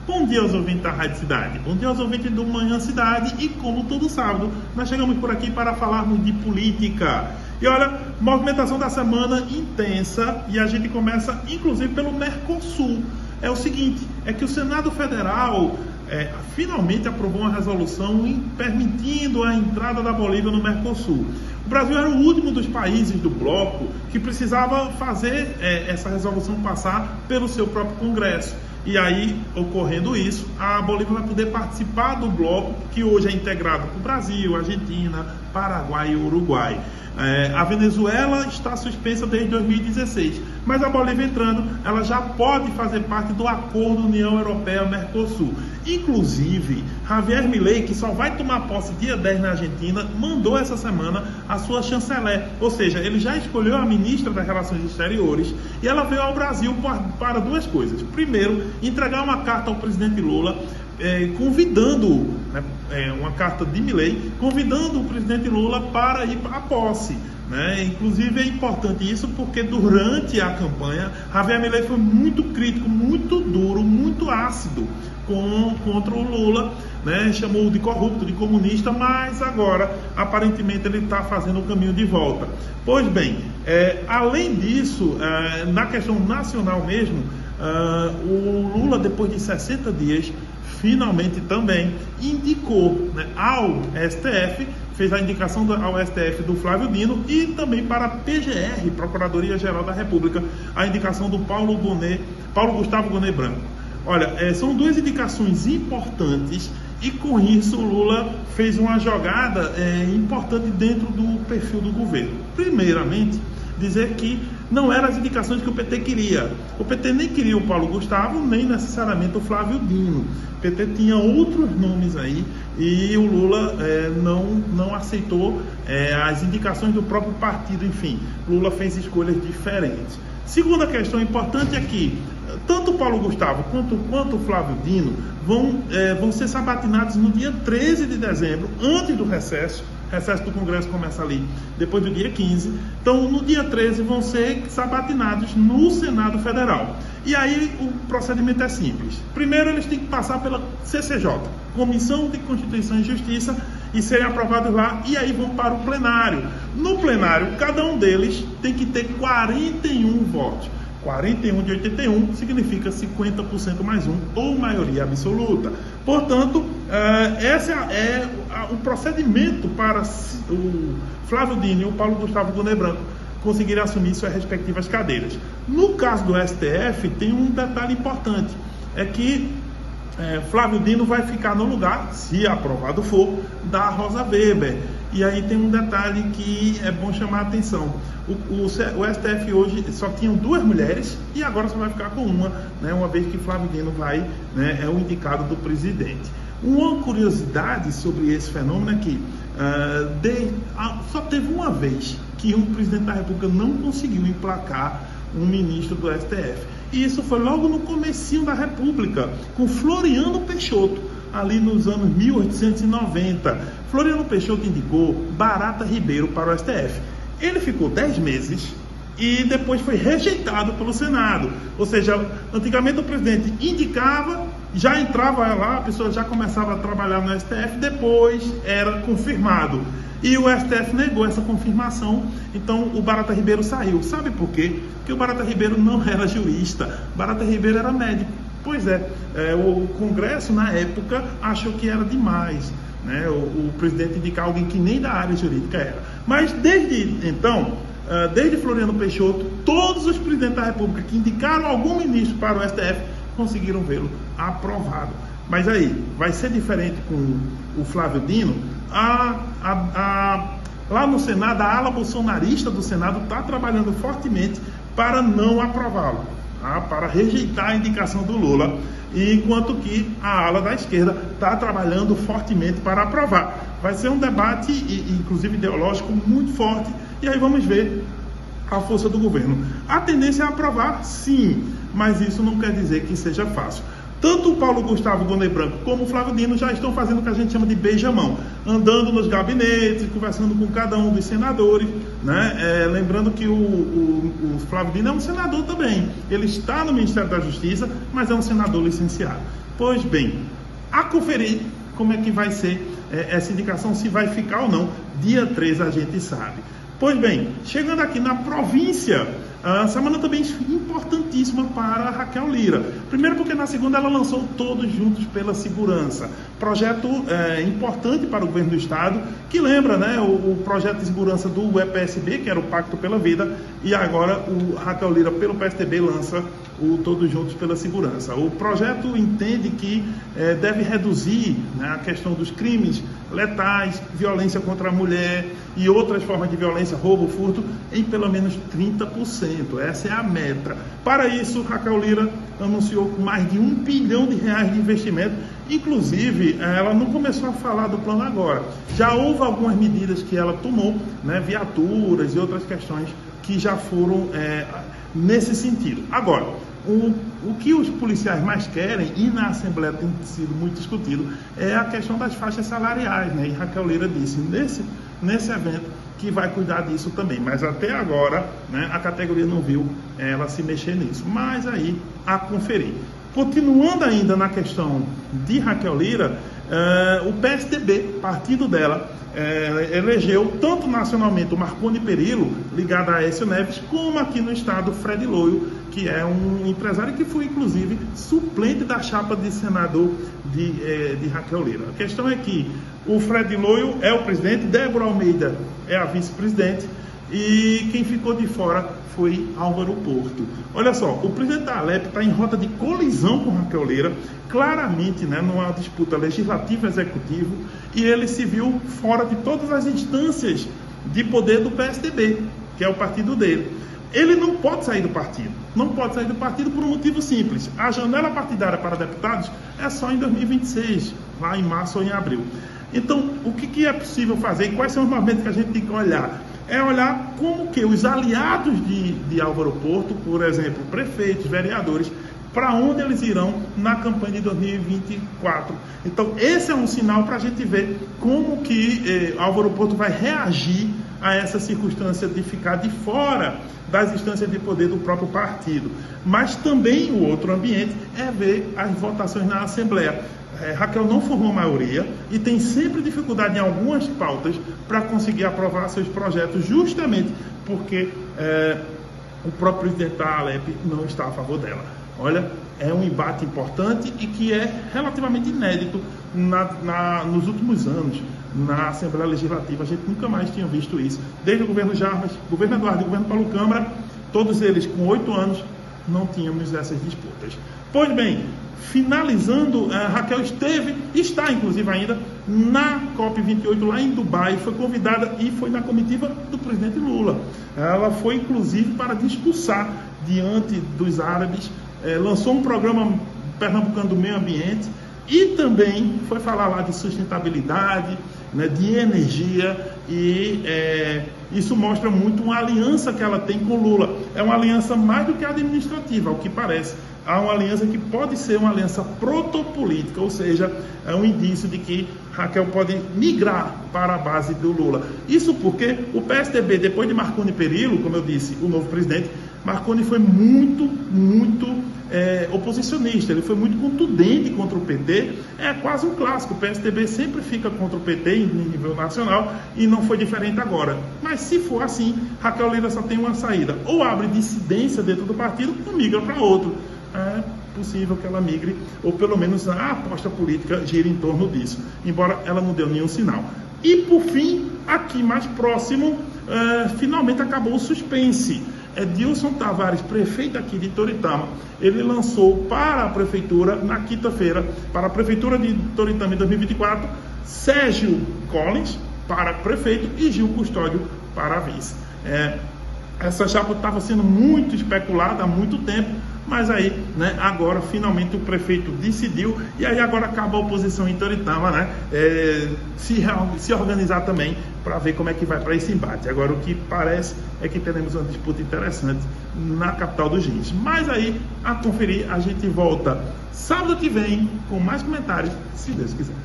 Bom dia aos ouvintes da Rádio Cidade, bom dia aos ouvintes do Manhã Cidade e como todo sábado, nós chegamos por aqui para falarmos de política. E olha, movimentação da semana intensa e a gente começa inclusive pelo Mercosul. É o seguinte, é que o Senado Federal finalmente aprovou uma resolução permitindo a entrada da Bolívia no Mercosul. O Brasil era o último dos países do bloco que precisava fazer essa resolução passar pelo seu próprio Congresso. E aí, ocorrendo isso, a Bolívia vai poder participar do bloco, que hoje é integrado por Brasil, Argentina, Paraguai e Uruguai. A Venezuela está suspensa desde 2016, mas a Bolívia entrando, ela já pode fazer parte do acordo União Europeia-Mercosul. Inclusive, Javier Milei, que só vai tomar posse dia 10 na Argentina, mandou essa semana a sua chanceler, ou seja, ele já escolheu a ministra das Relações Exteriores e ela veio ao Brasil para duas coisas. Primeiro, entregar uma carta ao presidente Lula, convidando, uma carta de Milei, convidando o presidente Lula para ir à posse. Inclusive é importante isso porque durante a campanha, Javier Milei foi muito crítico, muito duro, muito ácido contra o Lula, chamou de corrupto, de comunista, mas agora aparentemente ele está fazendo o caminho de volta. Pois bem, além disso, na questão nacional mesmo, o Lula, depois de 60 dias, finalmente também indicou ao STF, fez a indicação ao STF do Flávio Dino e também para a PGR, Procuradoria-Geral da República, a indicação do Paulo Gustavo Gonet Branco. Olha, são duas indicações importantes e com isso o Lula fez uma jogada importante dentro do perfil do governo. Primeiramente, dizer que não eram as indicações que o PT queria. O PT nem queria o Paulo Gustavo, nem necessariamente o Flávio Dino. O PT tinha outros nomes aí e o Lula não aceitou as indicações do próprio partido. Enfim, Lula fez escolhas diferentes. Segunda questão importante é que tanto o Paulo Gustavo quanto o Flávio Dino vão ser sabatinados no dia 13 de dezembro, antes do recesso. O recesso do Congresso começa ali depois do dia 15. Então, no dia 13, vão ser sabatinados no Senado Federal. E aí, o procedimento é simples. Primeiro, eles têm que passar pela CCJ, Comissão de Constituição e Justiça, e serem aprovados lá, e aí vão para o plenário. No plenário, cada um deles tem que ter 41 votos. 41 de 81 significa 50% mais um, ou maioria absoluta. Portanto, esse é o procedimento para o Flávio Dino e o Paulo Gustavo Gonet Branco conseguirem assumir suas respectivas cadeiras. No caso do STF, tem um detalhe importante, é que Flávio Dino vai ficar no lugar, se aprovado for, da Rosa Weber. E aí tem um detalhe que é bom chamar a atenção. O STF hoje só tinham duas mulheres e agora só vai ficar com uma vez que Flávio Dino é o indicado do presidente. Uma curiosidade sobre esse fenômeno é que só teve uma vez que um presidente da República não conseguiu emplacar um ministro do STF. E isso foi logo no comecinho da República, com Floriano Peixoto, ali nos anos 1890. Floriano Peixoto indicou Barata Ribeiro para o STF. Ele ficou 10 meses e depois foi rejeitado pelo Senado. Ou seja, antigamente o presidente indicava, já entrava lá, a pessoa já começava a trabalhar no STF, depois era confirmado. E o STF negou essa confirmação, então o Barata Ribeiro saiu. Sabe por quê? Porque o Barata Ribeiro não era jurista, Barata Ribeiro era médico. Pois o Congresso, na época, achou que era demais, o presidente indicar alguém que nem da área jurídica era. Mas desde então, desde Floriano Peixoto, todos os presidentes da República que indicaram algum ministro para o STF conseguiram vê-lo aprovado. Mas aí, vai ser diferente com o Flávio Dino? Lá no Senado, a ala bolsonarista do Senado está trabalhando fortemente para não aprová-lo, para rejeitar a indicação do Lula, enquanto que a ala da esquerda está trabalhando fortemente para aprovar. Vai ser um debate, inclusive ideológico, muito forte, e aí vamos ver a força do governo. A tendência é aprovar, sim, mas isso não quer dizer que seja fácil. Tanto o Paulo Gustavo Gonet Branco como o Flávio Dino já estão fazendo o que a gente chama de beijamão, andando nos gabinetes, conversando com cada um dos senadores, né? Lembrando que o Flávio Dino é um senador também. Ele está no Ministério da Justiça, mas é um senador licenciado. Pois bem, a conferir como é que vai ser essa indicação, se vai ficar ou não. Dia 3 a gente sabe. Pois bem, chegando aqui na província, a semana também importantíssima para Raquel Lira. Primeiro porque na segunda ela lançou Todos Juntos pela Segurança. Projeto importante para o governo do estado, que lembra, né, o projeto de segurança do EPSB, que era o Pacto pela Vida, e agora o Raquel Lira pelo PSDB lança o Todos Juntos pela Segurança. O projeto entende que deve reduzir, né, a questão dos crimes letais, violência contra a mulher e outras formas de violência, roubo, furto, em pelo menos 30%. Essa é a meta. Para isso, Raquel Lira anunciou mais de R$1 bilhão de investimento. Inclusive, ela não começou a falar do plano agora. Já houve algumas medidas que ela tomou, né, viaturas e outras questões que já foram nesse sentido. Agora, o que os policiais mais querem, e na Assembleia tem sido muito discutido, é a questão das faixas salariais, né? E Raquel Lira disse nesse evento que vai cuidar disso também. Mas até agora, né, a categoria não viu ela se mexer nisso. Mas aí, a conferir. Continuando ainda na questão de Raquel Lira, o PSDB, partido dela, elegeu tanto nacionalmente o Marconi Perillo, ligado a Aécio Neves, como aqui no estado Fred Loio, que é um empresário que foi inclusive suplente da chapa de senador de Raquel Lira. A questão é que o Fred Loio é o presidente, Débora Almeida é a vice-presidente, e quem ficou de fora foi Álvaro Porto. Olha só, o presidente da Alep está em rota de colisão com Raquel Lira, claramente, né, numa disputa legislativo-executivo, e ele se viu fora de todas as instâncias de poder do PSDB, que é o partido dele. Ele não pode sair do partido. Não pode sair do partido por um motivo simples. A janela partidária para deputados é só em 2026, lá em março ou em abril. Então, o que é possível fazer e quais são os movimentos que a gente tem que olhar? É olhar como que os aliados de Álvaro Porto, por exemplo, prefeitos, vereadores, para onde eles irão na campanha de 2024. Então, esse é um sinal para a gente ver como que Álvaro Porto vai reagir a essa circunstância de ficar de fora das instâncias de poder do próprio partido. Mas também o outro ambiente é ver as votações na Assembleia. Raquel não formou maioria e tem sempre dificuldade em algumas pautas para conseguir aprovar seus projetos, justamente porque o próprio presidente da Alep não está a favor dela. Olha, é um embate importante e que é relativamente inédito nos últimos anos na Assembleia Legislativa. A gente nunca mais tinha visto isso. Desde o governo Jarbas, governo Eduardo e governo Paulo Câmara, todos eles com 8 anos, não tínhamos essas disputas. Pois bem, finalizando, Raquel está inclusive ainda na COP28 lá em Dubai, foi convidada e foi na comitiva do presidente Lula. Ela foi inclusive para discursar diante dos árabes, lançou um programa pernambucano do meio ambiente e também foi falar lá de sustentabilidade, né, de energia, e isso mostra muito uma aliança que ela tem com Lula. É uma aliança mais do que administrativa, ao que parece. Há uma aliança que pode ser uma aliança protopolítica, ou seja, é um indício de que Raquel pode migrar para a base do Lula. Isso porque o PSDB, depois de Marconi Perillo, como eu disse, o novo presidente, Marconi foi muito oposicionista, ele foi muito contundente contra o PT, é quase um clássico, o PSDB sempre fica contra o PT em nível nacional e não foi diferente agora. Mas se for assim, Raquel Lira só tem uma saída, ou abre dissidência dentro do partido ou migra para outro. É possível que ela migre, ou pelo menos a aposta política gira em torno disso, embora ela não deu nenhum sinal. E por fim, aqui mais próximo, finalmente acabou o suspense. Dilson Tavares, prefeito aqui de Toritama, ele lançou para a prefeitura, na quinta-feira, para a prefeitura de Toritama em 2024, Sérgio Collins para prefeito e Gil Custódio para vice. Essa chapa estava sendo muito especulada há muito tempo, mas aí, né, agora finalmente o prefeito decidiu, e aí agora acaba a oposição em Toritama, né, se organizar também para ver como é que vai para esse embate. Agora o que parece é que teremos uma disputa interessante na capital dos Reis. Mas aí, a conferir, a gente volta sábado que vem com mais comentários, se Deus quiser.